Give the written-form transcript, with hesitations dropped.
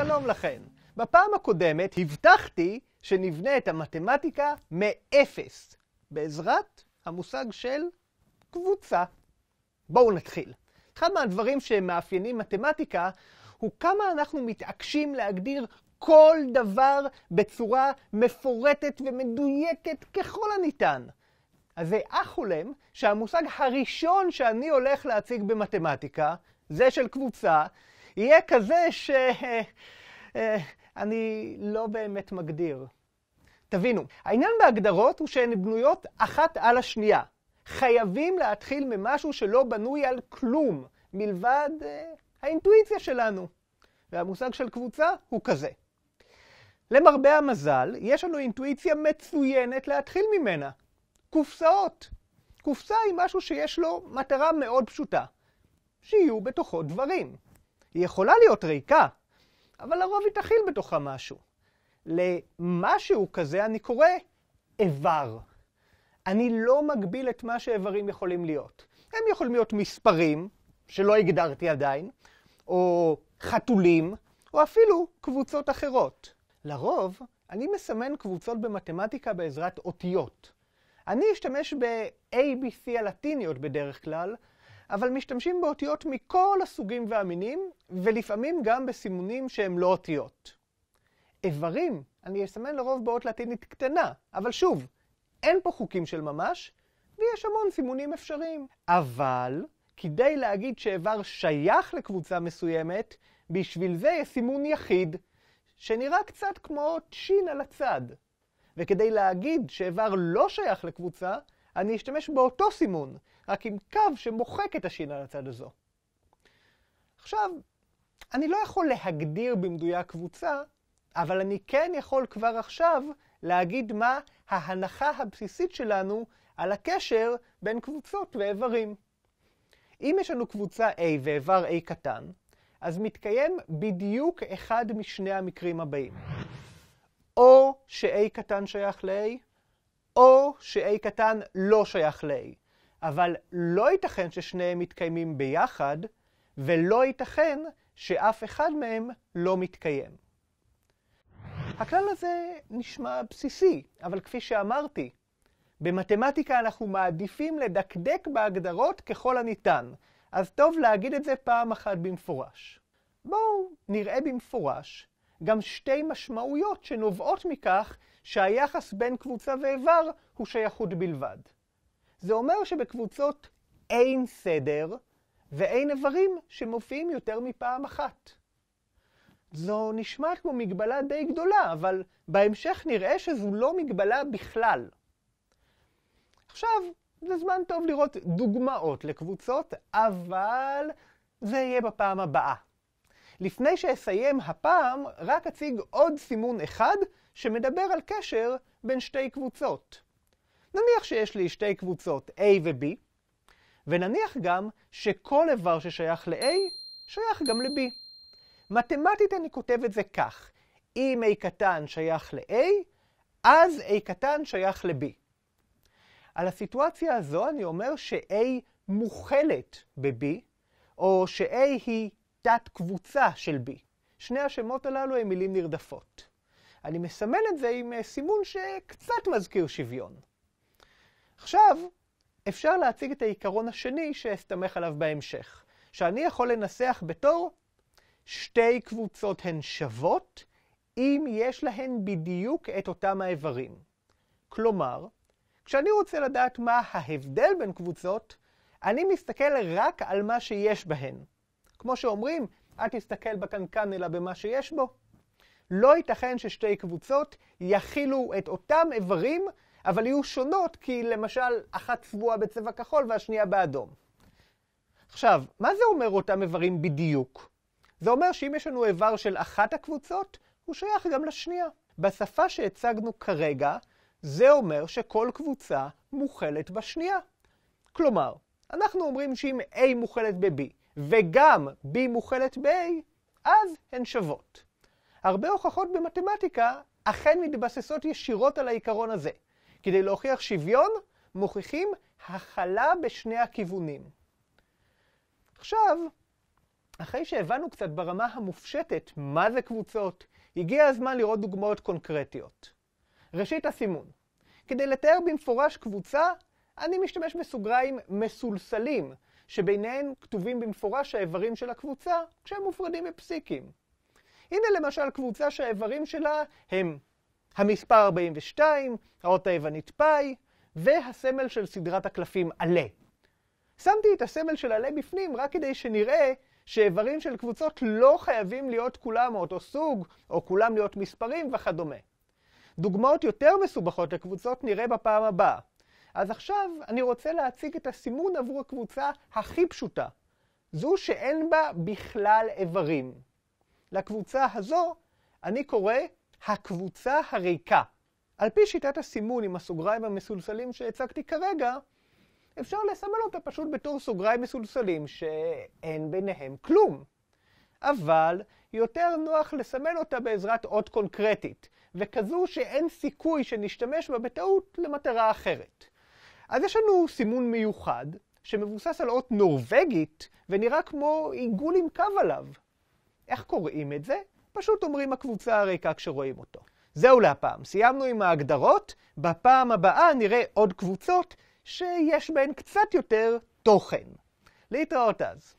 שלום לכן. בפעם הקודמת הבטחתי שנבנה את המתמטיקה מאפס, בעזרת המושג של קבוצה. בואו נתחיל. אחד מהדברים שמאפיינים מתמטיקה הוא כמה אנחנו מתעקשים להגדיר כל דבר בצורה מפורטת ומדויקת ככל הניתן. אז זה אך הולם שהמושג הראשון שאני הולך להציג במתמטיקה, זה של קבוצה, יהיה כזה שאני לא באמת מגדיר. תבינו, העניין בהגדרות הוא שהן בנויות אחת על השנייה. חייבים להתחיל ממשהו שלא בנוי על כלום, מלבד האינטואיציה שלנו. והמושג של קבוצה הוא כזה. למרבה המזל, יש לנו אינטואיציה מצוינת להתחיל ממנה. קופסאות. קופסה היא משהו שיש לו מטרה מאוד פשוטה. שיהיו בתוכו דברים. היא יכולה להיות ריקה, אבל לרוב היא תכיל בתוכה משהו. למשהו כזה אני קורא איבר. אני לא מגביל את מה שאיברים יכולים להיות. הם יכולים להיות מספרים, שלא הגדרתי עדיין, או חתולים, או אפילו קבוצות אחרות. לרוב, אני מסמן קבוצות במתמטיקה בעזרת אותיות. אני אשתמש ב-ABC הלטיניות בדרך כלל, אבל משתמשים באותיות מכל הסוגים והמינים, ולפעמים גם בסימונים שהם לא אותיות. איברים, אני אסמן לרוב באות לטינית קטנה, אבל שוב, אין פה חוקים של ממש, ויש המון סימונים אפשריים. אבל, כדי להגיד שאיבר שייך לקבוצה מסוימת, בשביל זה יש סימון יחיד, שנראה קצת כמו שין על הצד. וכדי להגיד שאיבר לא שייך לקבוצה, אני אשתמש באותו סימון, רק עם קו שמוחק את השין על הצד הזו. עכשיו, אני לא יכול להגדיר במדויק קבוצה, אבל אני כן יכול כבר עכשיו להגיד מה ההנחה הבסיסית שלנו על הקשר בין קבוצות ואיברים. אם יש לנו קבוצה A ואיבר A קטן, אז מתקיים בדיוק אחד משני המקרים הבאים. או ש-A קטן שייך ל-A, או ש-A קטן לא שייך ל-A. אבל לא ייתכן ששניהם מתקיימים ביחד, ולא ייתכן שאף אחד מהם לא מתקיים. הכלל הזה נשמע בסיסי, אבל כפי שאמרתי, במתמטיקה אנחנו מעדיפים לדקדק בהגדרות ככל הניתן, אז טוב להגיד את זה פעם אחת במפורש. בואו נראה במפורש גם שתי משמעויות שנובעות מכך שהיחס בין קבוצה ואיבר הוא שייכות בלבד. זה אומר שבקבוצות אין סדר ואין איברים שמופיעים יותר מפעם אחת. זו נשמעת כמו מגבלה די גדולה, אבל בהמשך נראה שזו לא מגבלה בכלל. עכשיו, זה זמן טוב לראות דוגמאות לקבוצות, אבל זה יהיה בפעם הבאה. לפני שאסיים הפעם, רק אציג עוד סימון אחד שמדבר על קשר בין שתי קבוצות. נניח שיש לי שתי קבוצות A ו-B, ונניח גם שכל איבר ששייך ל-A שייך גם ל-B. מתמטית אני כותב את זה כך: אם A קטן שייך ל-A, אז A קטן שייך ל-B. על הסיטואציה הזו אני אומר ש-A מוכלת ב-B, או ש-A היא תת קבוצה של B. שני השמות הללו הם מילים נרדפות. אני מסמן את זה עם סימון שקצת מזכיר שוויון. עכשיו, אפשר להציג את העיקרון השני שאסתמך עליו בהמשך, שאני יכול לנסח בתור שתי קבוצות הן שוות, אם יש להן בדיוק את אותם האיברים. כלומר, כשאני רוצה לדעת מה ההבדל בין קבוצות, אני מסתכל רק על מה שיש בהן. כמו שאומרים, אל תסתכל בקנקן אלא במה שיש בו. לא ייתכן ששתי קבוצות יכילו את אותם איברים, אבל יהיו שונות כי למשל אחת צבועה בצבע כחול והשנייה באדום. עכשיו, מה זה אומר אותם איברים בדיוק? זה אומר שאם יש לנו איבר של אחת הקבוצות, הוא שייך גם לשנייה. בשפה שהצגנו כרגע, זה אומר שכל קבוצה מוכלת בשנייה. כלומר, אנחנו אומרים שאם A מוכלת ב-B וגם B מוכלת ב-A, אז הן שוות. הרבה הוכחות במתמטיקה אכן מתבססות ישירות על העיקרון הזה. כדי להוכיח שוויון, מוכיחים הכלה בשני הכיוונים. עכשיו, אחרי שהבנו קצת ברמה המופשטת מה זה קבוצות, הגיע הזמן לראות דוגמאות קונקרטיות. ראשית, הסימון. כדי לתאר במפורש קבוצה, אני משתמש בסוגריים מסולסלים, שביניהם כתובים במפורש האיברים של הקבוצה כשהם מופרדים בפסיקים. הנה למשל קבוצה שהאיברים שלה הם המספר 42, האות היוונית פאי, והסמל של סדרת הקלפים עלה. שמתי את הסמל של עלה בפנים רק כדי שנראה שאיברים של קבוצות לא חייבים להיות כולם מאותו סוג, או כולם להיות מספרים וכדומה. דוגמאות יותר מסובכות לקבוצות נראה בפעם הבאה. אז עכשיו אני רוצה להציג את הסימון עבור הקבוצה הכי פשוטה, זו שאין בה בכלל איברים. לקבוצה הזו אני קורא הקבוצה הריקה. על פי שיטת הסימון עם הסוגריים המסולסלים שהצגתי כרגע, אפשר לסמן אותה פשוט בתור סוגריים מסולסלים שאין ביניהם כלום. אבל יותר נוח לסמן אותה בעזרת אות קונקרטית, וכזו שאין סיכוי שנשתמש בה בטעות למטרה אחרת. אז יש לנו סימון מיוחד שמבוסס על אות נורווגית ונראה כמו עיגול עם קו עליו. איך קוראים את זה? פשוט אומרים הקבוצה הריקה כשרואים אותו. זהו להפעם, סיימנו עם ההגדרות. בפעם הבאה נראה עוד קבוצות שיש בהן קצת יותר תוכן. להתראות אז.